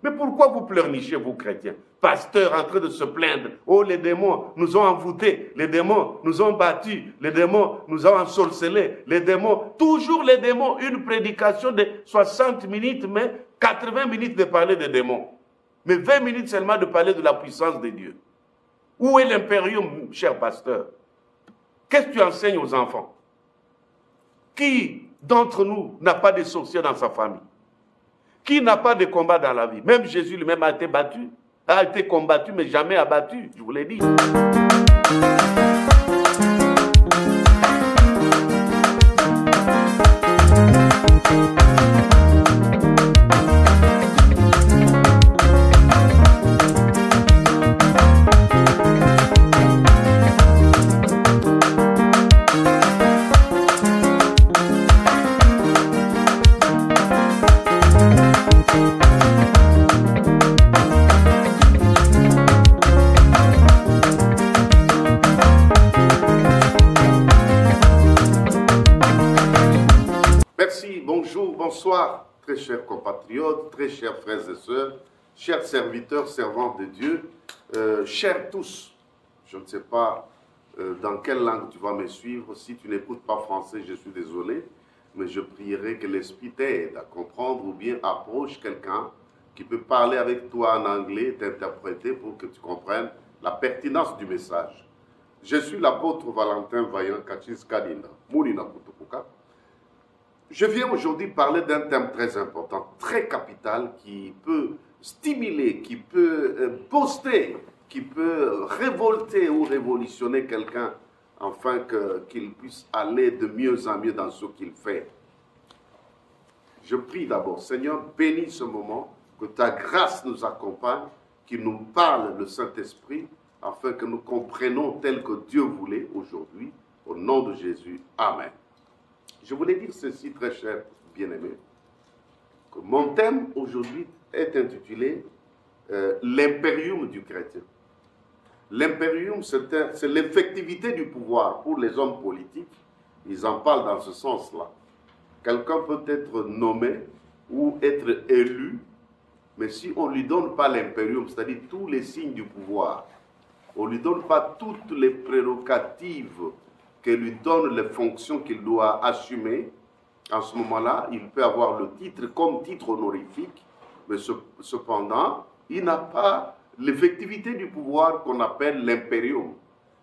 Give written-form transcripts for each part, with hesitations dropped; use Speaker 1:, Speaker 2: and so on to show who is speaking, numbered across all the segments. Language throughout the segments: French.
Speaker 1: Mais pourquoi vous pleurnichez, vous chrétiens? Pasteur en train de se plaindre. Oh, les démons nous ont envoûtés, les démons nous ont battus, les démons nous ont ensorcelés, les démons, toujours les démons. Une prédication de 60 minutes, mais 80 minutes de parler des démons. Mais 20 minutes seulement de parler de la puissance de Dieu. Où est l'impérium, cher pasteur? Qu'est-ce que tu enseignes aux enfants? Qui d'entre nous n'a pas de sorciers dans sa famille? Qui n'a pas de combat dans la vie? Même Jésus lui-même a été battu, a été combattu, mais jamais abattu, je vous l'ai dit. Bonsoir, très chers compatriotes, très chers frères et sœurs, chers serviteurs, servantes de Dieu, chers tous. Je ne sais pas dans quelle langue tu vas me suivre. Si tu n'écoutes pas français, je suis désolé, mais je prierai que l'Esprit t'aide à comprendre ou bien approche quelqu'un qui peut parler avec toi en anglais, t'interpréter pour que tu comprennes la pertinence du message. Je suis l'apôtre Valentin Vaillant Kachis Kadina, Moulina Kutukuka. Je viens aujourd'hui parler d'un thème très important, très capital, qui peut stimuler, qui peut booster, qui peut révolter ou révolutionner quelqu'un, afin qu'il puisse aller de mieux en mieux dans ce qu'il fait. Je prie d'abord, Seigneur, bénis ce moment, que ta grâce nous accompagne, qu'il nous parle le Saint-Esprit, afin que nous comprenions tel que Dieu voulait aujourd'hui, au nom de Jésus. Amen. Je voulais dire ceci, très cher bien-aimé, que mon thème aujourd'hui est intitulé l'impérium du chrétien. L'impérium, c'est l'effectivité du pouvoir pour les hommes politiques. Ils en parlent dans ce sens-là. Quelqu'un peut être nommé ou être élu, mais si on ne lui donne pas l'impérium, c'est-à-dire tous les signes du pouvoir, on ne lui donne pas toutes les prérogatives que lui donne les fonctions qu'il doit assumer, en ce moment-là, il peut avoir le titre comme titre honorifique, mais cependant, il n'a pas l'effectivité du pouvoir qu'on appelle l'impérium.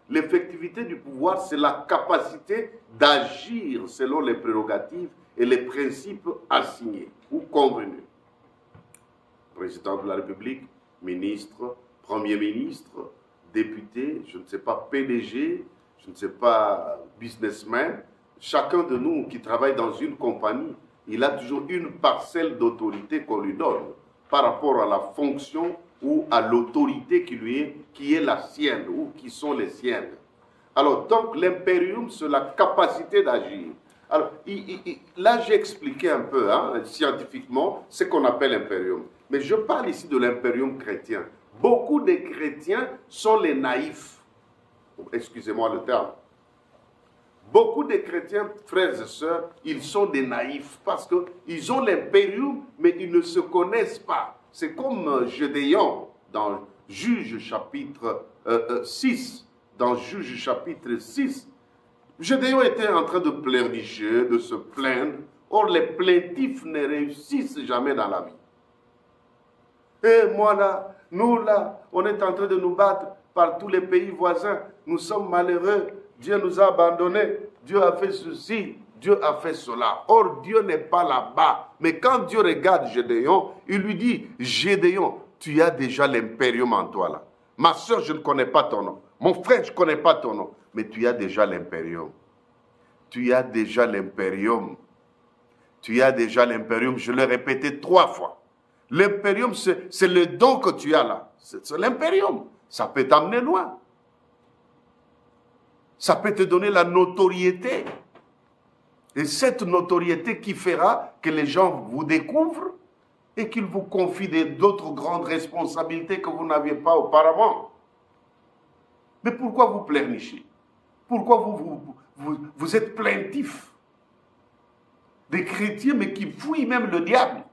Speaker 1: L'effectivité du pouvoir, c'est la capacité d'agir selon les prérogatives et les principes assignés ou convenus. Président de la République, ministre, Premier ministre, député, je ne sais pas, PDG, je ne sais pas, businessman, chacun de nous qui travaille dans une compagnie, il a toujours une parcelle d'autorité qu'on lui donne par rapport à la fonction ou à l'autorité qui est la sienne ou qui sont les siennes. Alors, donc, l'impérium, c'est la capacité d'agir. Alors, là, j'ai expliqué un peu, scientifiquement, ce qu'on appelle l'impérium. Mais je parle ici de l'impérium chrétien. Beaucoup de chrétiens sont les naïfs. Excusez-moi le terme. Beaucoup de chrétiens, frères et sœurs, ils sont des naïfs parce qu'ils ont l'impérium, mais ils ne se connaissent pas. C'est comme Gédéon dans Juge chapitre 6. Dans Juge chapitre 6, Gédéon était en train de pleurnicher, de se plaindre. Or, les plaintifs ne réussissent jamais dans la vie. Et moi là, nous là, on est en train de nous battre par tous les pays voisins. Nous sommes malheureux. Dieu nous a abandonnés. Dieu a fait ceci. Dieu a fait cela. Or, Dieu n'est pas là-bas. Mais quand Dieu regarde Gédéon, il lui dit, Gédéon, tu as déjà l'impérium en toi là. Ma soeur, je ne connais pas ton nom. Mon frère, je ne connais pas ton nom. Mais tu as déjà l'impérium. Tu as déjà l'impérium. Tu as déjà l'impérium. Je l'ai répété 3 fois. L'impérium, c'est le don que tu as là. C'est l'impérium. Ça peut t'amener loin. Ça peut te donner la notoriété. Et cette notoriété qui fera que les gens vous découvrent et qu'ils vous confient d'autres grandes responsabilités que vous n'aviez pas auparavant. Mais pourquoi vous pleurnichez? Pourquoi vous êtes plaintifs? Des chrétiens, mais qui fouillent même le diable.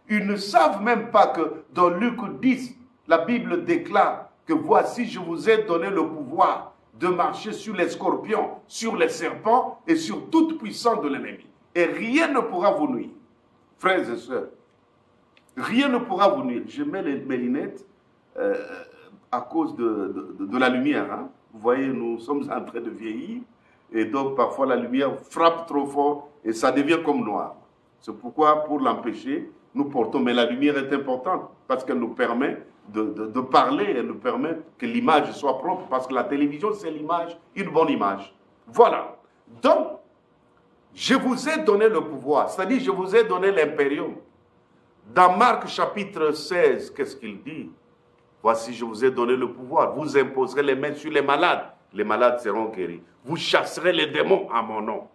Speaker 1: Ils ne savent même pas que dans Luc 10, la Bible déclare que voici, je vous ai donné le pouvoir de marcher sur les scorpions, sur les serpents et sur toute puissance de l'ennemi. Et rien ne pourra vous nuire. Frères et sœurs, rien ne pourra vous nuire. Je mets mes lunettes à cause de la lumière. Hein. Vous voyez, nous sommes en train de vieillir. Et donc, parfois, la lumière frappe trop fort et ça devient comme noir. C'est pourquoi, pour l'empêcher, nous portons. Mais la lumière est importante parce qu'elle nous permet de parler, elle nous permet que l'image soit propre. Parce que la télévision, c'est l'image, une bonne image. Voilà. Donc, je vous ai donné le pouvoir. C'est-à-dire, je vous ai donné l'impérium. Dans Marc chapitre 16, qu'est-ce qu'il dit? Voici, je vous ai donné le pouvoir. Vous imposerez les mains sur les malades. Les malades seront guéris. Vous chasserez les démons à mon nom.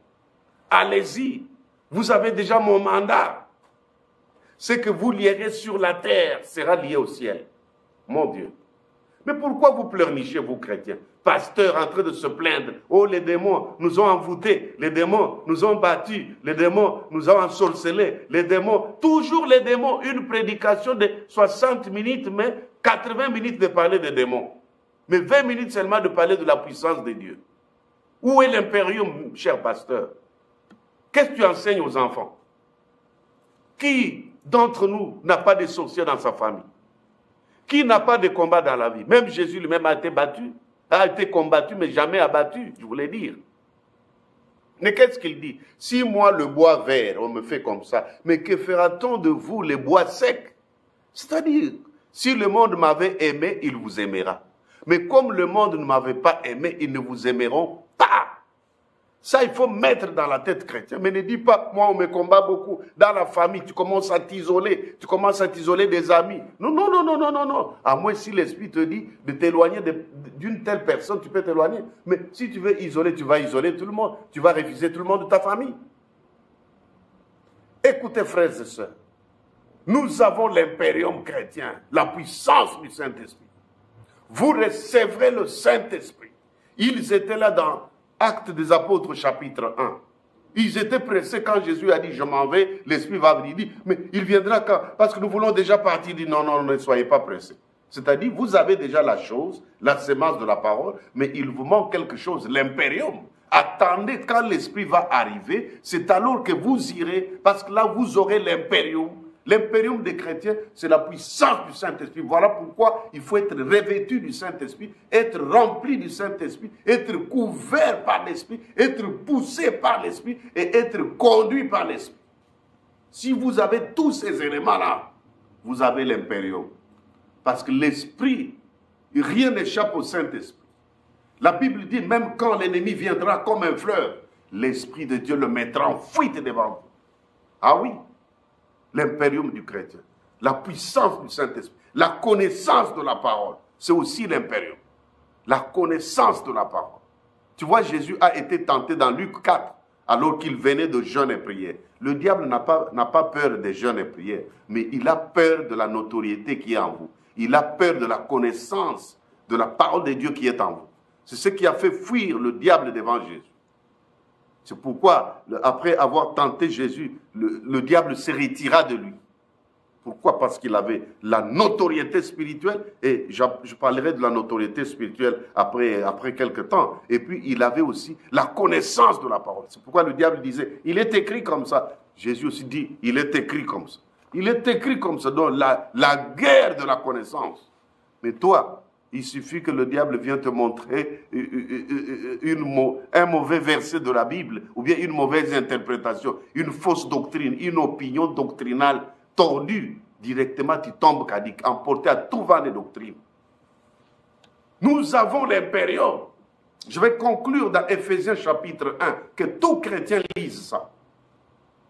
Speaker 1: Allez-y. Vous avez déjà mon mandat. Ce que vous lierez sur la terre sera lié au ciel. Mon Dieu. Mais pourquoi vous pleurnichez, vous chrétiens? Pasteur en train de se plaindre. Oh, les démons nous ont envoûtés. Les démons nous ont battus. Les démons nous ont ensorcelés. Les démons, toujours les démons. Une prédication de 60 minutes, mais 80 minutes de parler des démons. Mais 20 minutes seulement de parler de la puissance de Dieu. Où est l'impérium, cher pasteur? Qu'est-ce que tu enseignes aux enfants? Qui d'entre nous n'a pas de sorciers dans sa famille? Qui n'a pas de combat dans la vie? Même Jésus lui-même a été battu, a été combattu, mais jamais abattu, je voulais dire. Mais qu'est-ce qu'il dit? Si moi, le bois vert, on me fait comme ça, mais que fera-t-on de vous, les bois secs? C'est-à-dire, si le monde m'avait aimé, il vous aimera. Mais comme le monde ne m'avait pas aimé, ils ne vous aimeront pas. Ça, il faut mettre dans la tête chrétienne. Mais ne dis pas, moi, on me combat beaucoup. Dans la famille, tu commences à t'isoler. Tu commences à t'isoler des amis. Non, non, non, non, non, non, non. À moins si l'Esprit te dit de t'éloigner d'une telle personne, tu peux t'éloigner. Mais si tu veux isoler, tu vas isoler tout le monde. Tu vas refuser tout le monde de ta famille. Écoutez, frères et sœurs. Nous avons l'impérium chrétien, la puissance du Saint-Esprit. Vous recevrez le Saint-Esprit. Ils étaient là dans Actes des Apôtres, chapitre 1. Ils étaient pressés quand Jésus a dit, je m'en vais, l'Esprit va venir. Il dit, mais il viendra quand? Parce que nous voulons déjà partir. Il dit, non, non, ne soyez pas pressés. C'est-à-dire, vous avez déjà la chose, la sémence de la parole, mais il vous manque quelque chose, l'impérium. Attendez, quand l'Esprit va arriver, c'est alors que vous irez, parce que là, vous aurez l'impérium. L'impérium des chrétiens, c'est la puissance du Saint-Esprit. Voilà pourquoi il faut être revêtu du Saint-Esprit, être rempli du Saint-Esprit, être couvert par l'Esprit, être poussé par l'Esprit et être conduit par l'Esprit. Si vous avez tous ces éléments-là, vous avez l'impérium. Parce que l'Esprit, rien n'échappe au Saint-Esprit. La Bible dit, même quand l'ennemi viendra comme un fleuve, l'Esprit de Dieu le mettra en fuite devant vous. Ah oui. L'impérium du chrétien, la puissance du Saint-Esprit, la connaissance de la parole, c'est aussi l'impérium. La connaissance de la parole. Tu vois, Jésus a été tenté dans Luc 4, alors qu'il venait de jeûne et prière. Le diable n'a pas peur des jeûnes et prières, mais il a peur de la notoriété qui est en vous. Il a peur de la connaissance de la parole de Dieu qui est en vous. C'est ce qui a fait fuir le diable devant Jésus. C'est pourquoi, après avoir tenté Jésus, le diable se retira de lui. Pourquoi? Parce qu'il avait la notoriété spirituelle, et je parlerai de la notoriété spirituelle après quelques temps. Et puis, il avait aussi la connaissance de la parole. C'est pourquoi le diable disait, il est écrit comme ça. Jésus aussi dit, il est écrit comme ça. Il est écrit comme ça, donc la guerre de la connaissance. Mais toi, il suffit que le diable vienne te montrer un mauvais verset de la Bible, ou bien une mauvaise interprétation, une fausse doctrine, une opinion doctrinale tordue. Directement, tu tombes cadique, emporté à tout vent de doctrine. Nous avons l'impérium. Je vais conclure dans Éphésiens chapitre 1, que tout chrétien lise ça.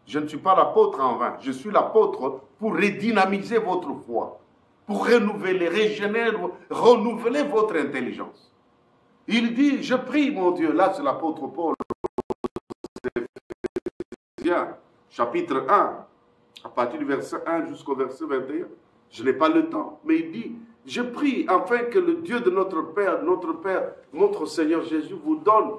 Speaker 1: Je ne suis pas l'apôtre en vain, je suis l'apôtre pour redynamiser votre foi, pour renouveler, régénérer, renouveler votre intelligence. Il dit, je prie mon Dieu, là c'est l'apôtre Paul, Éphésiens chapitre 1, à partir du verset 1 jusqu'au verset 21, je n'ai pas le temps, mais il dit, je prie afin que le Dieu de notre Père, notre Seigneur Jésus vous donne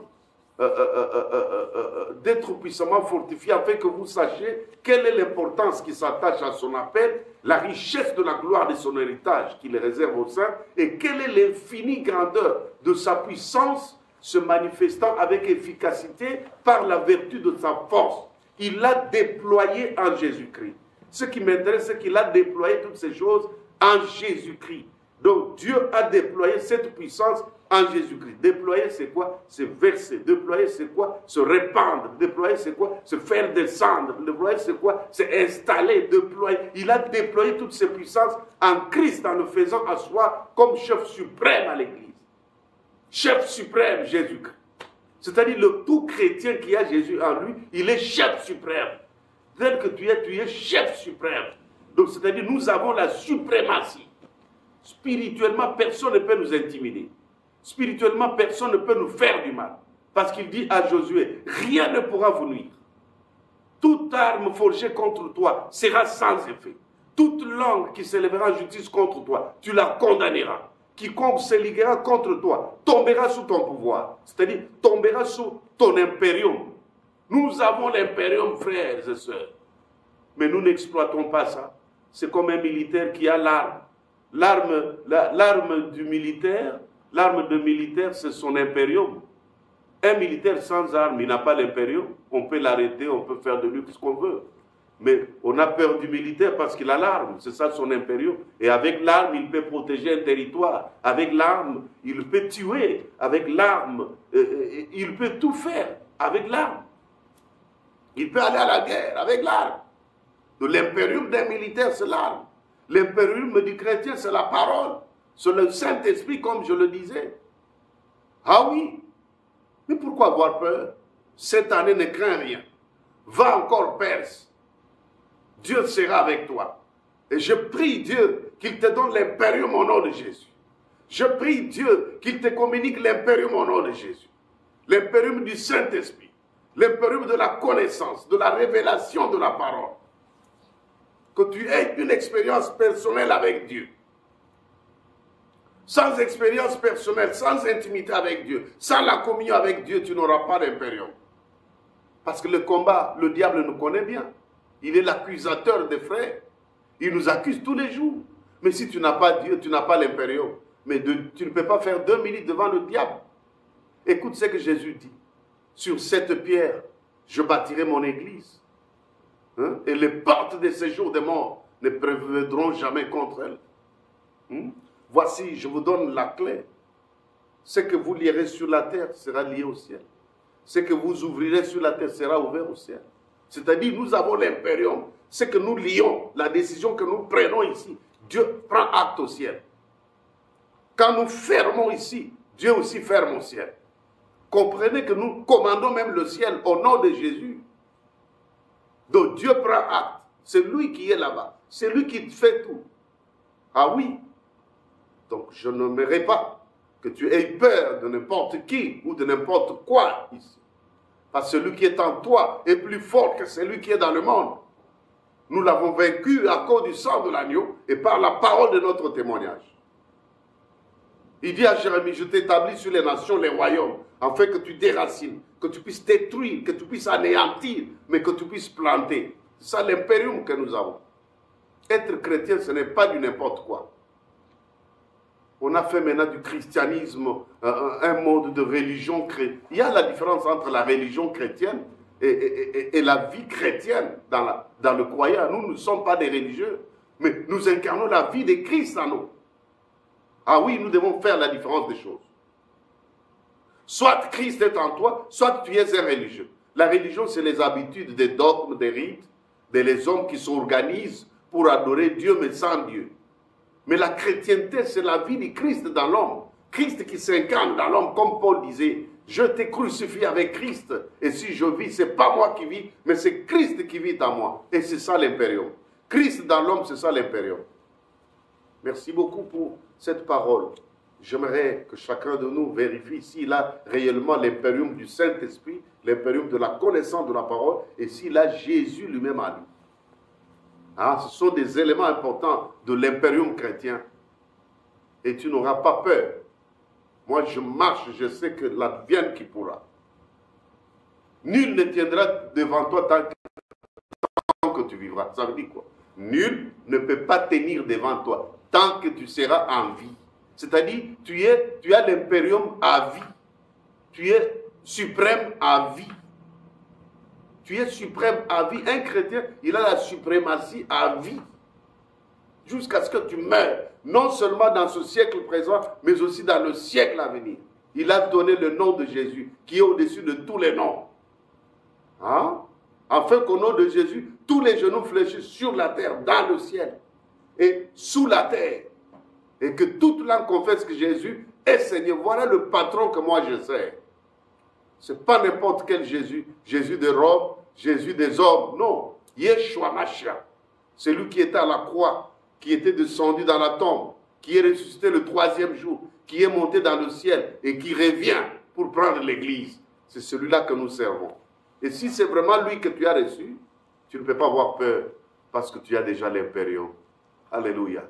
Speaker 1: d'être puissamment fortifié afin que vous sachiez quelle est l'importance qui s'attache à son appel, la richesse de la gloire de son héritage qu'il réserve aux saints et quelle est l'infinie grandeur de sa puissance se manifestant avec efficacité par la vertu de sa force. Il l'a déployé en Jésus-Christ. Ce qui m'intéresse, c'est qu'il a déployé toutes ces choses en Jésus-Christ. Donc Dieu a déployé cette puissance en Jésus-Christ. Déployer, c'est quoi? C'est verser. Déployer, c'est quoi? Se répandre. Déployer, c'est quoi? Se faire descendre. Déployer, c'est quoi? C'est installer, déployer. Il a déployé toutes ces puissances en Christ en le faisant asseoir comme chef suprême à l'Église. Chef suprême, Jésus-Christ. C'est-à-dire le tout chrétien qui a Jésus en lui, il est chef suprême. Tel que tu es chef suprême. Donc, c'est-à-dire nous avons la suprématie. Spirituellement, personne ne peut nous intimider. Spirituellement, personne ne peut nous faire du mal. Parce qu'il dit à Josué, rien ne pourra vous nuire. Toute arme forgée contre toi sera sans effet. Toute langue qui s'élèvera en justice contre toi, tu la condamneras. Quiconque se liguera contre toi tombera sous ton pouvoir. C'est-à-dire, tombera sous ton impérium. Nous avons l'impérium, frères et sœurs. Mais nous n'exploitons pas ça. C'est comme un militaire qui a l'arme. L'arme du militaire, l'arme de militaire, c'est son impérium. Un militaire sans arme, il n'a pas l'impérium. On peut l'arrêter, on peut faire de lui ce qu'on veut. Mais on a peur du militaire parce qu'il a l'arme. C'est ça son impérium. Et avec l'arme, il peut protéger un territoire. Avec l'arme, il peut tuer. Avec l'arme, il peut tout faire. Avec l'arme. Il peut aller à la guerre avec l'arme. L'impérium d'un militaire, c'est l'arme. L'impérium du chrétien, c'est la parole. C'est le Saint-Esprit, comme je le disais. Ah oui. Mais pourquoi avoir peur? Cette année ne craint rien. Va encore, Perse. Dieu sera avec toi. Et je prie Dieu qu'il te donne l'impérium au nom de Jésus. Je prie Dieu qu'il te communique l'impérium au nom de Jésus. L'impérium du Saint-Esprit. L'impérium de la connaissance, de la révélation de la parole. Que tu aies une expérience personnelle avec Dieu. Sans expérience personnelle, sans intimité avec Dieu, sans la communion avec Dieu, tu n'auras pas d'impérium. Parce que le combat, le diable nous connaît bien. Il est l'accusateur des frères. Il nous accuse tous les jours. Mais si tu n'as pas Dieu, tu n'as pas l'impérium. Mais tu ne peux pas faire 2 minutes devant le diable. Écoute ce que Jésus dit. Sur cette pierre, je bâtirai mon église. Hein? Et les portes de séjour des morts ne prévaudront jamais contre elle. Voici, je vous donne la clé. Ce que vous lierez sur la terre sera lié au ciel. Ce que vous ouvrirez sur la terre sera ouvert au ciel. C'est-à-dire, nous avons l'impérium. Ce que nous lions, la décision que nous prenons ici, Dieu prend acte au ciel. Quand nous fermons ici, Dieu aussi ferme au ciel. Comprenez que nous commandons même le ciel au nom de Jésus. Donc Dieu prend acte. C'est lui qui est là-bas. C'est lui qui fait tout. Ah oui. Donc je n'aimerais pas que tu aies peur de n'importe qui ou de n'importe quoi ici. Parce que celui qui est en toi est plus fort que celui qui est dans le monde. Nous l'avons vaincu à cause du sang de l'agneau et par la parole de notre témoignage. Il dit à Jérémie, je t'établis sur les nations, les royaumes, afin que tu déracines, que tu puisses détruire, que tu puisses anéantir, mais que tu puisses planter. C'est ça l'impérium que nous avons. Être chrétien, ce n'est pas du n'importe quoi. On a fait maintenant du christianisme un mode de religion chrétienne. Il y a la différence entre la religion chrétienne et la vie chrétienne dans le croyant. Nous ne sommes pas des religieux, mais nous incarnons la vie de Christ en nous. Ah oui, nous devons faire la différence des choses. Soit Christ est en toi, soit tu es un religieux. La religion, c'est les habitudes, des dogmes, des rites, des hommes qui s'organisent pour adorer Dieu, mais sans Dieu. Mais la chrétienté, c'est la vie de Christ dans l'homme. Christ qui s'incarne dans l'homme, comme Paul disait, je t'ai crucifié avec Christ, et si je vis, ce n'est pas moi qui vis, mais c'est Christ qui vit en moi. Et c'est ça l'impérium. Christ dans l'homme, c'est ça l'impérium. Merci beaucoup pour cette parole. J'aimerais que chacun de nous vérifie s'il a réellement l'impérium du Saint-Esprit, l'impérium de la connaissance de la parole, et s'il a Jésus lui-même à lui. Ah, ce sont des éléments importants de l'impérium chrétien. Et tu n'auras pas peur. Moi, je marche, je sais que l'advienne qui pourra. Nul ne tiendra devant toi tant que tu vivras. Ça veut dire quoi? Nul ne peut pas tenir devant toi tant que tu seras en vie. C'est-à-dire, tu as l'impérium à vie. Tu es suprême à vie. Tu es suprême à vie. Un chrétien, il a la suprématie à vie. Jusqu'à ce que tu meurs. Non seulement dans ce siècle présent, mais aussi dans le siècle à venir. Il a donné le nom de Jésus, qui est au-dessus de tous les noms. Hein? Afin qu'au nom de Jésus, tous les genoux fléchissent sur la terre, dans le ciel et sous la terre. Et que toute langue confesse que Jésus est Seigneur. Voilà le patron que moi je sais. Ce n'est pas n'importe quel Jésus. Jésus de Rome, Jésus des hommes. Non. Yeshua Mashiach. Celui qui était à la croix, qui était descendu dans la tombe, qui est ressuscité le 3e jour, qui est monté dans le ciel et qui revient pour prendre l'église. C'est celui-là que nous servons. Et si c'est vraiment lui que tu as reçu, tu ne peux pas avoir peur parce que tu as déjà l'impérium. Alléluia.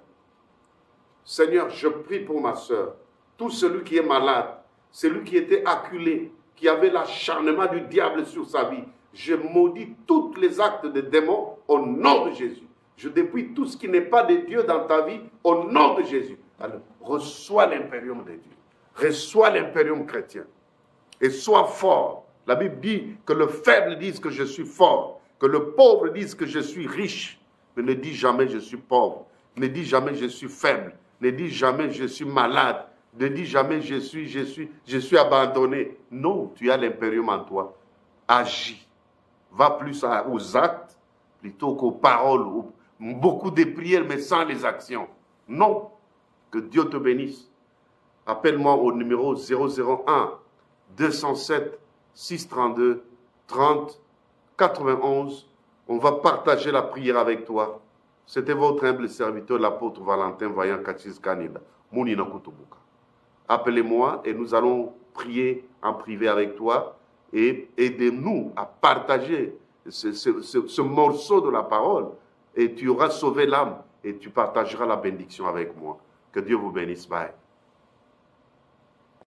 Speaker 1: Seigneur, je prie pour ma soeur. Tout celui qui est malade, celui qui était acculé, qui avait l'acharnement du diable sur sa vie, je maudis tous les actes de démons au nom de Jésus. Je dépouille tout ce qui n'est pas de Dieu dans ta vie au nom de Jésus. Alors, reçois l'impérium de Dieu. Reçois l'impérium chrétien. Et sois fort. La Bible dit que le faible dise que je suis fort, que le pauvre dise que je suis riche, mais ne dis jamais je suis pauvre, ne dis jamais je suis faible, ne dis jamais je suis malade, ne dis jamais je suis abandonné. Non, tu as l'impérium en toi. Agis. Va plus aux actes plutôt qu'aux paroles, beaucoup de prières mais sans les actions. Non. Que Dieu te bénisse. Appelle-moi au numéro 001 207 632 30 91. On va partager la prière avec toi. C'était votre humble serviteur, l'apôtre Valentin Vaillant Kachis Kanila. Mounina Kutubuka. Appelez-moi et nous allons prier en privé avec toi et aidez-nous à partager ce morceau de la parole et tu auras sauvé l'âme et tu partageras la bénédiction avec moi. Que Dieu vous bénisse. Bye.